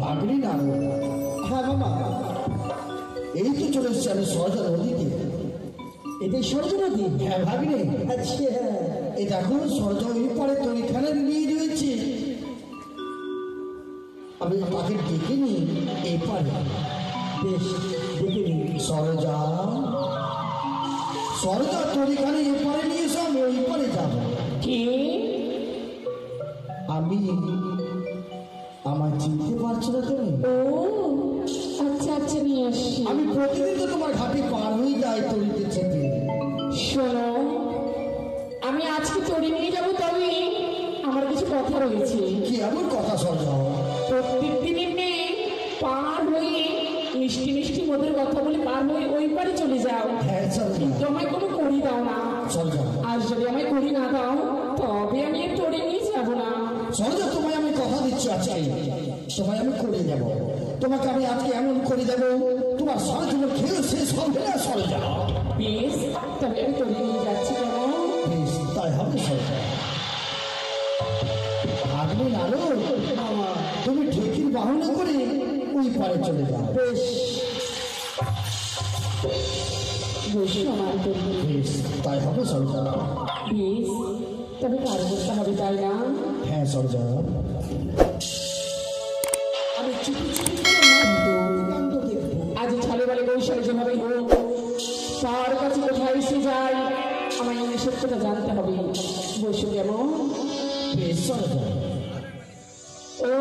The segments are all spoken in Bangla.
ভাগ্নি না। হ্যাঁ মামা, এই তো চলে এসছি আমি সরজা নদীতে। এটাই সরজা নদী? হ্যাঁ ভাগ্নি। আচ্ছা, এই দেখো সরজা ওই পারে তরিখানে নিয়ে রয়েছে। আমি তাকে ডেকে নি এই পারে। বেশ, ডেকে নি। সরজা, সরজা তরিখানে এই পারে নিয়ে এসো, আমি ওই পারে যাবো। কি? আমি আমার চিনতে পারছো না তুমি? ও আচ্ছা আচ্ছা, নিয়ে আসছি। আমি প্রতিদিন তো তোমার ঘাটে পার হয়ে যাই তরিতে চেপে। শোনো, আমি আজকে তরি নিয়ে যাবো, তবে আমার কিছু কথা রয়েছে। কি এমন কথা সরজা? প্রত্যেক দিনের নেই পার হয়ে মিষ্টি মিষ্টি মধুর কথা বলে পার হয়ে ওই পারে চলে যাও। হ্যাঁ সরজা। কিন্তু আমায় কোনো করি দাও না। সরজা, আর যদি আমায় করি না দাও তবে আমি আর তরি নিয়ে যাবো না। সরজা তোমায় আমি কথা দিচ্ছি, আজকে তোমায় আমি করে দেবো। তোমাকে আমি আজকে এমন করে দেবো, তোমার সারা জীবন খেয়ে শেষ হবে না সরজা। বেশ, তবে আমি তরি নিয়ে যাচ্ছি। কেন? বেশ, তাই হবে সরজা। ভাগ্নে আলো, তুমি ঢেকির বাহন করে ওই পারে চলে যাও। বেশ বেশ, আমার তরি। বেশ, তাই হবে সরজা। বেশ, তবে কাজ করতে হবে, তাই না? হ্যাঁ সরজা। আমি চুপি চুপি দিগন্ত দেখবো। আজ ছালে বলে কৌশলে যেভাবে হোক তার কাছে কোথায় এসে যায়, আমায় এই সত্যটা জানতে হবে। বসে কেমন? বেশ সরজা। ও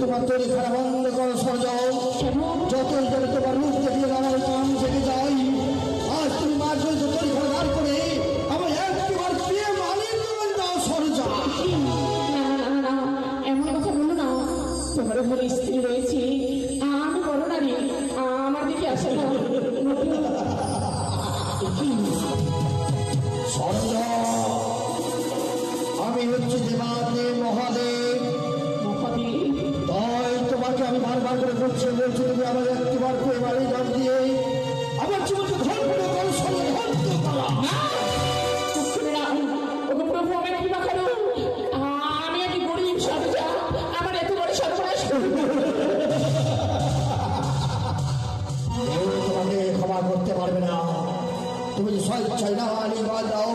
তোমার তৈরি খারাপ বন্ধ করো সরজা। যতই যেন তোমার মুখ দেখিয়ে আমার কান থেকে যাই, আজ তুমি মাছ রয়েছে তৈরি খারাপ দাঁড় করে আমার একবার প্রিয় মালিক তোমার দাও সরজা। এমন কথা বলো না, তোমার ঘরে স্ত্রী রয়েছে, আমি বড় নারী, আমার দিকে আসে না। সরজা, আমি হচ্ছে দেবাদেব মহাদেব। তাই তোমাকে আমি বারবার করে বলছি তুমি আমার একবার করে বাড়ি নাম দিয়ে আমার জীবনকে ধর্ম করো সঙ্গে ধর্ম করা। প্রভু আমাকে কৃপা করো, আমি একটি গরিব সরজা, আমার এত বড় সর্বনাশ তোমাকে ক্ষমা করতে পারবে না। তুমি যে স্বেচ্ছায় না নির্বাদ দাও,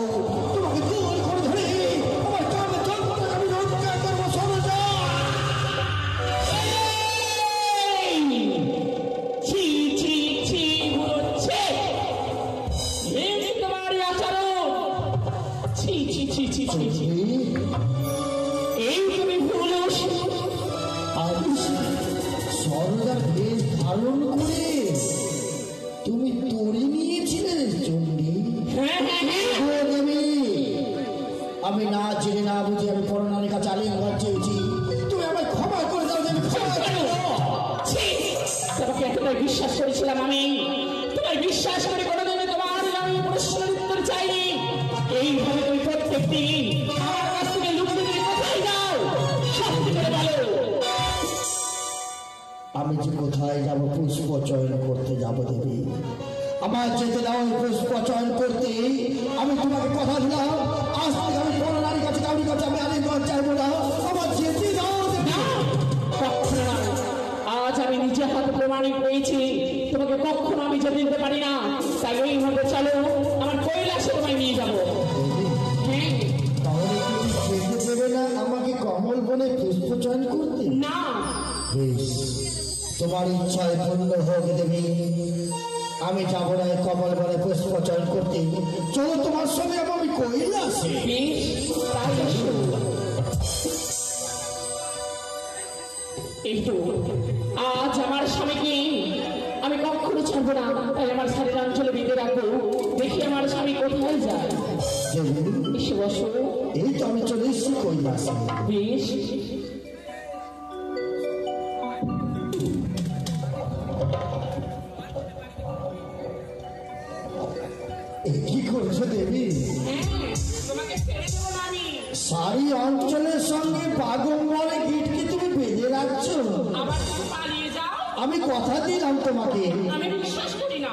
তোমাকে দূর করে ধরে আমার কামে জন্মটাকে আমি রক্ষা করবো সরজা। ছি ছি ছি হচ্ছে তোমার আচরণ। ছি ছি ছি ছি ছি ছি, এই তুমি ভুল। আমি সরজার বেশ ধারণ করে তুমি তরি নিয়েছিলে চণ্ডী। আমি না জেনে না বুঝে আমি পরনারীর কাছে আলিঙ্গন চেয়েছি, তুমি আমায় ক্ষমা করে দাও। আমি ক্ষমা করো। তোমাকে এতটাই বিশ্বাস করেছিলাম আমি, তোমার বিশ্বাস করে কোনোদিন তোমার আমি প্রশ্নের উত্তর চাইনি। এইভাবে তুমি প্রত্যেক ব্যক্তি আমার কাছ থেকে লুকিয়ে দিয়ে কোথায় যাও? সত্যি করে বলো। আমি যে কোথায় যাব পুষ্প চয়ন করতে যাব দেবী, আমার যেতে দাও পুষ্প চয়ন করতে। আমি তোমাকে কথা দিলাম, আজ থেকে আমি কোনো নারীর কাছে কাউরির কাছে আমি আলিঙ্গন চাইবো না। আমার যেতে দাও দেবী। কখনো না। আজ আমি নিজে হাতে প্রমাণিত পেয়েছি তোমাকে কখনো আমি যেতে দিতে পারি না। তাই এইভাবে চলো, আমার কৈলাসে তোমায় নিয়ে যাবো। হ্যাঁ, তাহলে তুমি যেতে দেবে না আমাকে কমল বনে পুষ্প চয়ন করতে? না, বেশ, তোমার ইচ্ছায় পূর্ণ হোক দেবী। আমি যাবো না এই কমল বনে পুষ্প চয়ন করতে। চলো তোমার সঙ্গে আমি কৈলাসে। বেশ, তাই এসো। এই তো, আজ আমার স্বামীকে আমি কখনো ছাড়বো না। তাই আমার শাড়ির অঞ্চলে বেঁধে রাখবো, দেখি আমার স্বামী কোথায় যায়। দেবী, এসে বসো। এই তো আমি চলে এসেছি কৈলাসে। বেশ, কি করছো দেবী? তোমাকে ছেড়ে দেবো না আমি। সারি অঞ্চলের সঙ্গে বাগম্বরে গিটকে তুমি বেঁধে রাখছো? আবার তুমি পালিয়ে যাও? আমি কথা দিলাম তোমাকে। আমি বিশ্বাস করি না।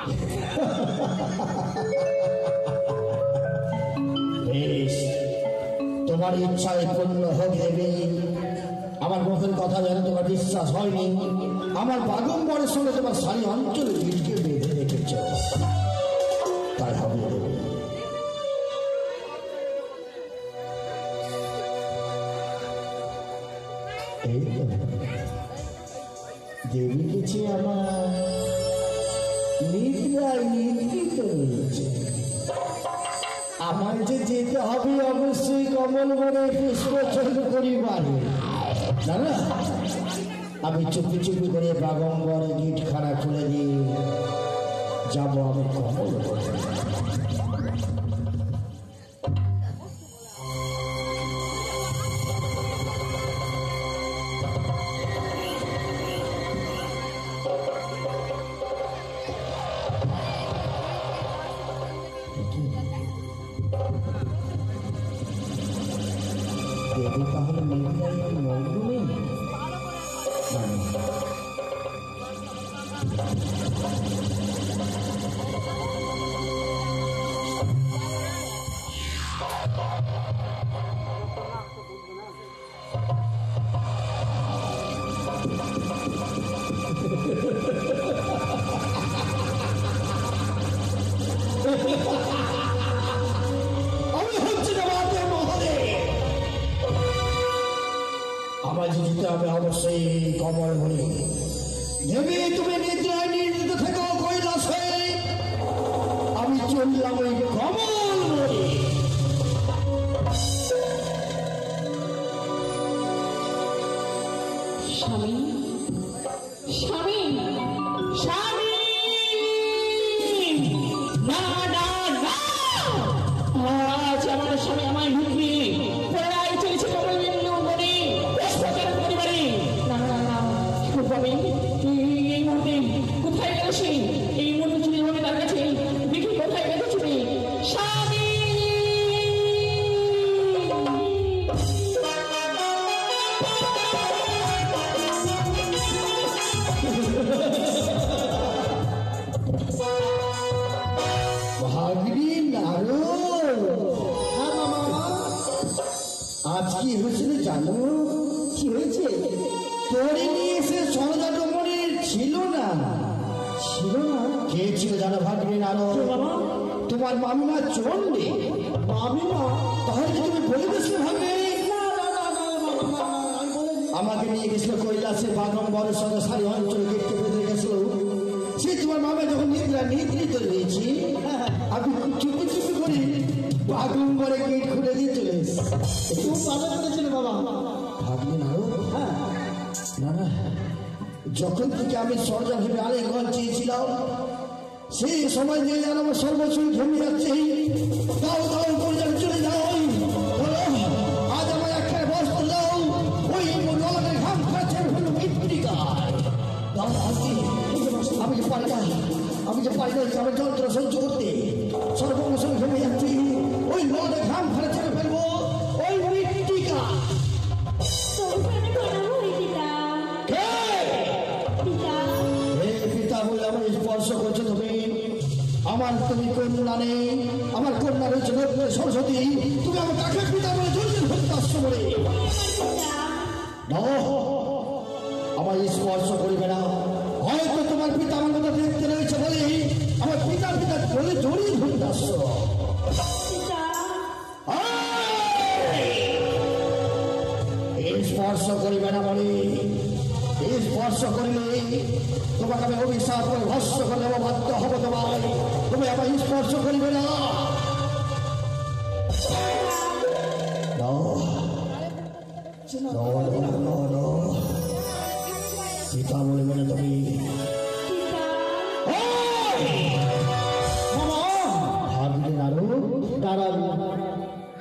বেশ, তোমার ইচ্ছায় পূর্ণ হোক দেবী। আমার মুখের কথা যেন তোমার বিশ্বাস হয়নি। আমার বাগম্বরের সঙ্গে তোমার সারি অঞ্চলে গিটকে বেঁধে রেখেছ, তাই হবে দেবী। এই তো, দেবী কিছু আমার নিদ্রায় নিদ্রিত রয়েছে। আমার যে যেতে হবে অবশ্যই কমল বনে পুষ্প চয়ন করিবার। না না, আমি চুপি চুপি করে বাগম্বরে গিট খানা খুলে দিয়ে যাবো আমি কমল বনে। দেবী তাহলে নির্ণয় মগ্ন নেই? আমি হচ্ছে তোমাদের মহোদয়। আমার যেতে হবে অবশ্যই কমল বনে। দেবী তুমি নিদ্রায় নির্দিত থেকো কৈলাসে, আমি চললাম ওই কমল বনে। স্বামী, স্বামী, স্বামী, না না না, আজ আমার স্বামী আমায় লুকিয়ে পড়াই চলেছে কমল বনে পুষ্পচয়ন করিবারে। না না না, স্বামী, এই মুহূর্তে কোথায় গেল সে? এই মুহূর্তে চলে হবে তার কাছে, দেখি কোথায় গেছে চলে। স্বামী, ভাগ্নি নারো, আজ কি হয়েছিল জানো? কি হয়েছে? তোরে নিয়ে এসে সরদাটমনির ছিল না। ছিল না? কে ছিল জানো ভাগ্নি নারো? তোমার মামিমা চন্ডী। মামিমা? তাহলে কি তুমি বলে দিয়েছিলে ভাগ্নি? আমাকে নিয়ে গেছিল কৈলাসে বাগম্বরের সঙ্গে সারি অঞ্চলে গিটকে বেঁধে গেছিল। সে তোমার মামা যখন নিদ্রিত রয়েছি, আমি চুপি চুপি করে বাগম্বরে গিট খুলে দিয়ে চলে এসেছি। খুব ভালো করেছিল বাবা। ভাবলি না? হ্যাঁ, না না, যখন থেকে আমি সরজা ভেবে আলিঙ্গন চেয়েছিলাম, সেই সময় যে যেন আমার সর্বস্ব জমে যাচ্ছে। দাও দাও করে যেন চলে যাও। আজ আমার একটা বস্ত্র দাও, ওই নলের ঘাম খাচ্ছে হলো মৃত্তিকায়। দাও আমি যে পারি না, আমি যে পারি না আমার যন্ত্র সহ্য করতে। সর্বস্ব জমে যাচ্ছি, ওই নলের ঘাম খাচ্ছে ফেলবো। সরস্বতী, তুমি আমার কাকে পিতা বলে জড়িয়ে ধরতে আসছো বলে? আমার স্পর্শ করিবে না। হয়তো তোমার পিতা আমার কথা দেখতে রয়েছে বলে আমার পিতা পিতা বলে জড়িয়ে ধরতে আসছো। স্পর্শ করিবে না বলে, স্পর্শ করিলে তোমাকে আমি অভিশাপ করে ভস্য করে দেবো, বাধ্য হবো তোমায়। তুমি আমার স্পর্শ করিবে না। পিতা বলবে না তুমি।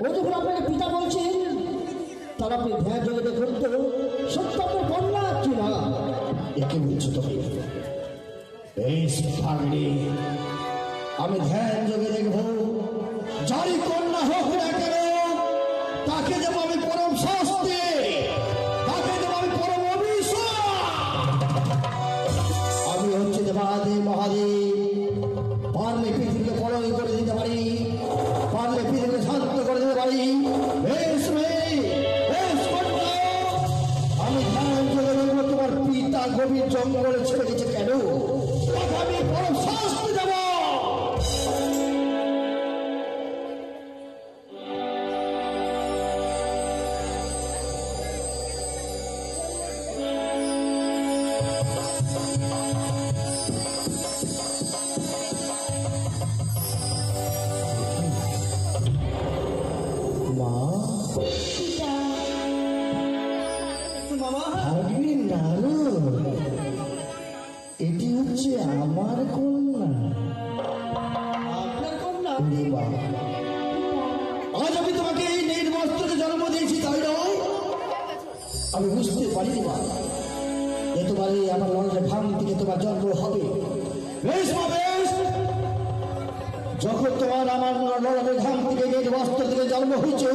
ও যখন আপনাকে পিতা বলছেন তার আপনি ধ্যান জলে দেখুন তো সত্য আপনার কন্যা কি না। একে বলছো তুমি? বেশ ভাগ্নে, আমি ধ্যান যোগে দেখবো যারই কন্যা হোক না কেন তাকে দেবো আমি পরম শাস্তি, তাকে দেবো আমি পরম অভিশাপ। আমি হচ্ছে দেবাদেব মহাদেব, পারলে পৃথিবীকে পলয় করে দিতে পারি, পারলে পৃথিবীকে শান্ত করে দিতে পারি। বেশ বেশ কন্যা, আমি ধ্যান যোগে দেখবো তোমার পিতা গভীর জঙ্গলে ছেড়ে গেছে কেন, তাকে আমি পরম শাস্তি দেব। এটি হচ্ছে আমার কন্যা। আপনার কন্যা? আজ আমি তোমাকে এই নির্বস্ত্রকে জন্ম দিয়েছি তাই নয়? আমি বুঝতে পারিনি মা যে তোমার এই আমার লড়াইয়ের ভাঙ থেকে তোমার জন্ম হবে। বেশ মা বেশ, যখন তোমার আমার লড়াইয়ের ঘাম থেকে নির্বস্ত্র থেকে জন্ম হয়েছে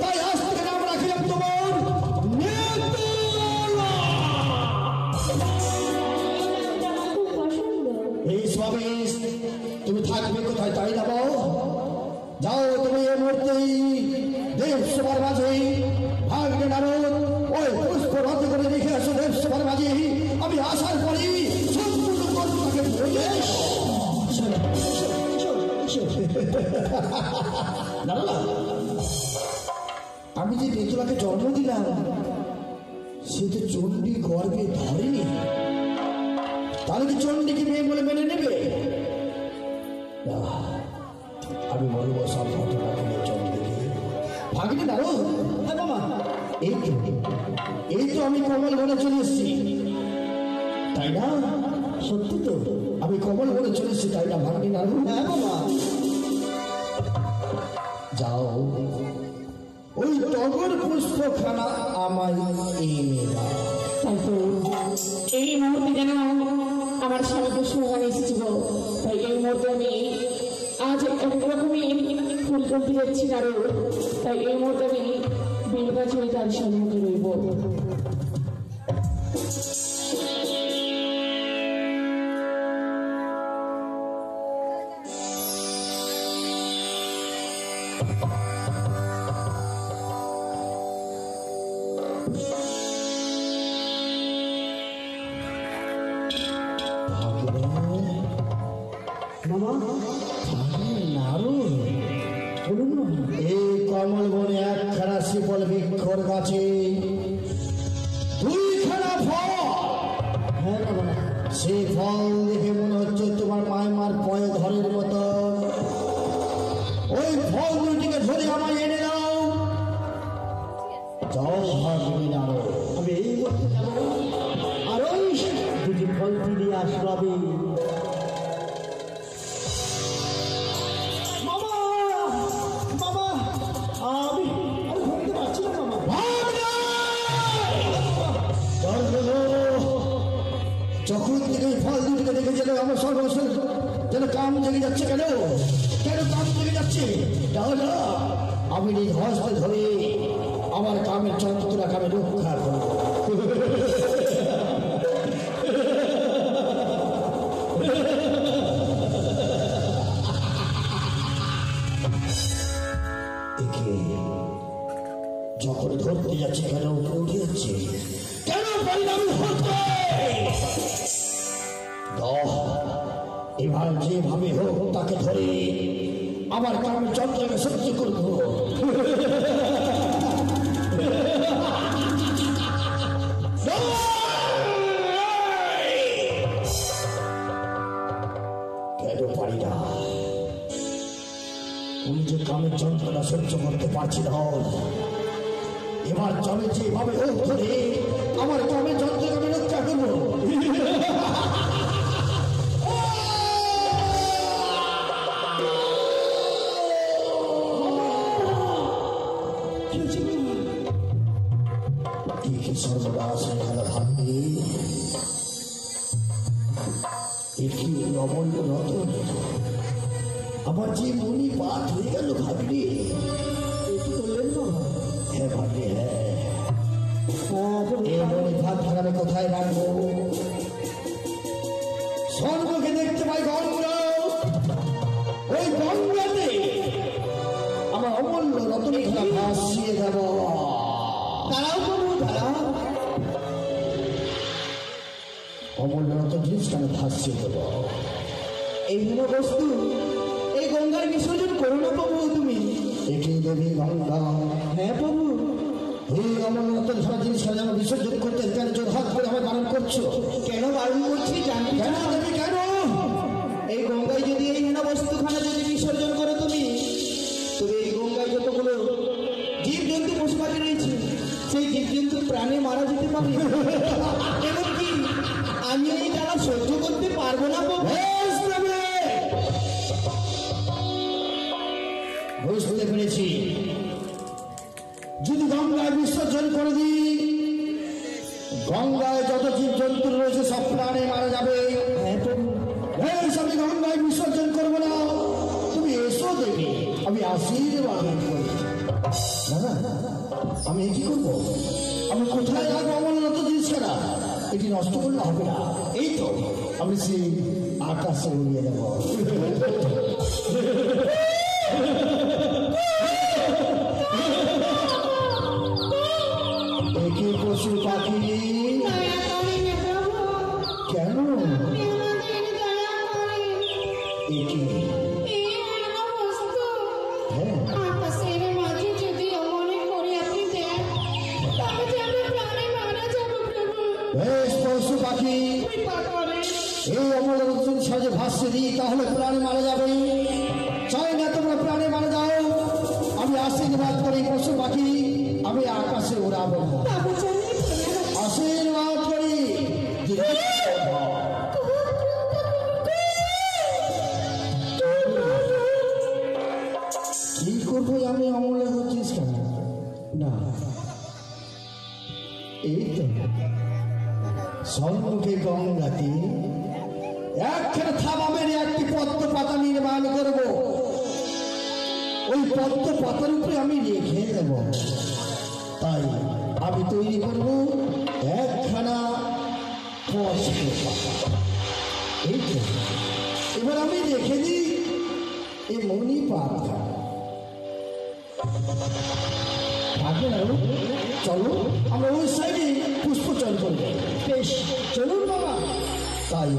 তাই আজ থেকে নাম রাখিলাম তোমার স্বামী। তুমি থাকবে কোথায় তাই না? যাও তুমি এই মুহূর্তেই দেবসভার মাঝে ভাগ্নে নারদ ওই পুষ্প রথে করে রেখে আসো দেবসভার মাঝে। আমি আসার পরই সম্পূর্ণ কর্মটাকে বলে না, আমি যে বেতুলাকে জন্ম দিলাম সে তো চণ্ডী গর্বে ধরেনি, তাহলে কি চণ্ডীকে মেয়ে বলে মেনে নেবে? আমি বলবো সব ঘটনা থেকে চণ্ডীকে ভাগিনি না। এই তো আমি কমল বনে চলে এসেছি তাই না? সত্যি তো আমি কমল বনে চলে এসেছি তাই না ভাগিনি না? যাও ওই টগর পুষ্পখানা আমায় এনে দাও। এই মুহূর্তে যেন আমার স্বামীকে সুগানে এসেছিল, তাই এই মুহূর্তে আমি আজ একরকমই ফুল করতে যাচ্ছি না। তাই এই মুহূর্তে আমি বেলগাছ হয়ে তার সম্মুখে রইব। এই কমল বনে একখানা শিবল বৃক্ষর গাছে দুইখানা ফল। সে ফল দেখে মনে হচ্ছে তোমার মায়ের পয়ে ধরের মতো। ওই ফল দুটিকে ধরে আমায় এনে দাও। যাও ভাগ্নি নাও। আমি এই মুহূর্তে যাবো আর ওই দুটি ফল দিয়ে আসবো। যখন থেকে ফল দুটিকে দেখে যেন আমার সর্বস্ব যেন কাম জেগে যাচ্ছে। কেন কেন কাম জেগে যাচ্ছে? তাহলে আমি নিজ হস্তে ধরে আমার কামের যন্ত্রণাকে আমি রক্ষা করব। একে যখন ধরতে যাচ্ছে কেন উঠে যাচ্ছে, কেন পরিণামী হচ্ছে? এবার যেভাবে হোক তাকে ধরে আমার কারণে যন্ত্রকে সহ্য করবো। কেন পারি না? আমি যে কামের যন্ত্রণা সহ্য করতে পারছি না। এবার চলে যেভাবে হোক ধরে আমার কামের যন্ত্রকে আমি রক্ষা করবো। সর্বদাস খেলা ভাববে একটি অমূল্য রতন আমার যে মনি পাঠ হয়ে গেল ভাবলি। হ্যাঁ ভাবলি, হ্যাঁ এই মনি পাঠ আমি কোথায় রাখবো? স্বর্গকে দেখতে পাই গঙ্গা, ওই গঙ্গাতে আমার অমূল্য রতন খেলা ভাসিয়ে দেব। তারাও করবো, তারা অমূল্য রতন জিনিসটা আমি ভাসিয়ে দেব। এই হলো বস্তু, এই গঙ্গার বিসর্জন করো না প্রভু তুমি। এটি দেবী গঙ্গা। হ্যাঁ প্রভু, এই অমূল্য রতন সারা জিনিসটা যেন বিসর্জন করতে কেন জোরহাত করে আমার বারণ করছো? কেন বারণ করছি জানি কেন দেবী, কেন? এই গঙ্গায় যদি এই হেনা বস্তুখানা যদি বিসর্জন করো তুমি, তবে এই গঙ্গায় যতগুলো জীবজন্তু পশু পাখি রয়েছে সেই জীবজন্তু প্রাণে মারা যেতে পারে। এমনকি আমি এই জ্বালা সহ্য করতে পারবো না প্রভু। বুঝতে পেরেছি, যদি গঙ্গায় বিসর্জন করে দিই গঙ্গায় যত জীবজন্তু রয়েছে সব প্রাণে মারা যাবে। আমি গঙ্গায় বিসর্জন করবো না, তুমি এসো দেবী, আমি আশীর্বাদ করি। না, আমি কি করবো? আমি কোথায় রাখবো আমার নত জিনিস ছাড়া? এটি নষ্ট করলে হবে না। এই তো আমি সেই আকাশে উড়িয়ে দেব। একই পশু পাখি কেন পশু পাখি এই অমর সাজে ভাসছে দিই তাহলে প্রাণে মারা যাবে। চাই না তোমরা প্রাণে মারা যাও, আমি আশীর্বাদ করি পশু পাখি, আমি আকাশে উড়াবো। আশীর্বাদ করি। কি করবো আমি অমূল্য করছিস কেন? না, এই তো সম্মুখে গঙ্গাতে একখানে থাবা মেরে একটি পদ্ম পাতা নির্মাণ করব। ওই পদ্ম পাতার উপরে আমি রেখে দেব। তাই আমি তৈরি করব একখানা পদ্ম পাতা। এই তো এবার আমি রেখে দিই এই মনি পাতা। চলো আমরা ওই সাইডে পুষ্পচয়ন করবো। বেশ, চলুন বাবা। তাই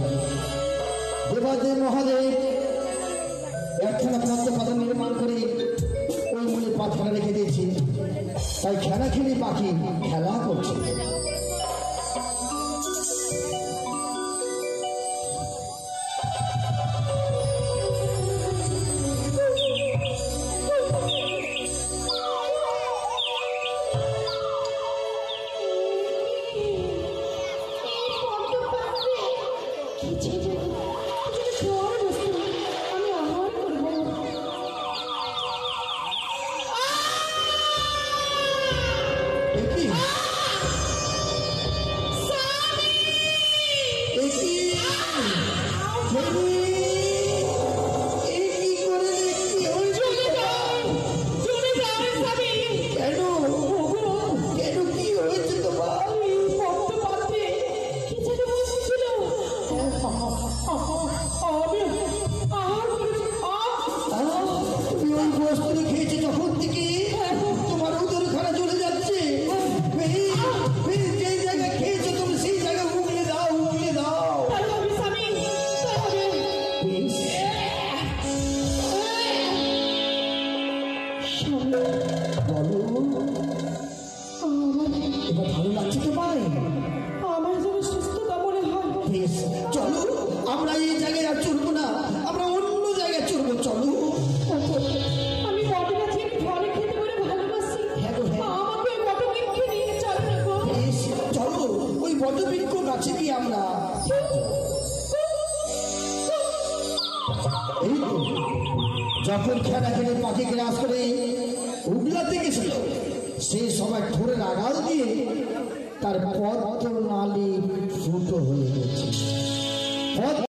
দেবাদেব মহাদেব একখানা পদ্ম পাতা নির্মাণ করে ওই মনে পাথরা রেখে দিয়েছি। তাই খেলা খেলি পাখি খেলা করছে। খেয়েছে যখন থেকে বলো এবার ভালো লাগছে তোমায়? আমার যেন সুস্থতা মনে হয়। বেশ, চলো আমরা এই জায়গায় আর চড়বো না, আমরা অন্য জায়গায় চড়বো। চলো। আমি বটগাছের ফলে খেতে বলে ভালোবাসি। হ্যাঁ গো, হ্যাঁ। আমাকে ওই বটবৃক্ষে নিয়ে চলো না গো। বেশ, চলো ওই বটবৃক্ষ গাছে গিয়ে আমরা এই তো যখন খেলা খেলে পাখি গ্রাস করে উগলাতে গেছিল, সেই সময় ঠোঁটের আগাল দিয়ে তার পথ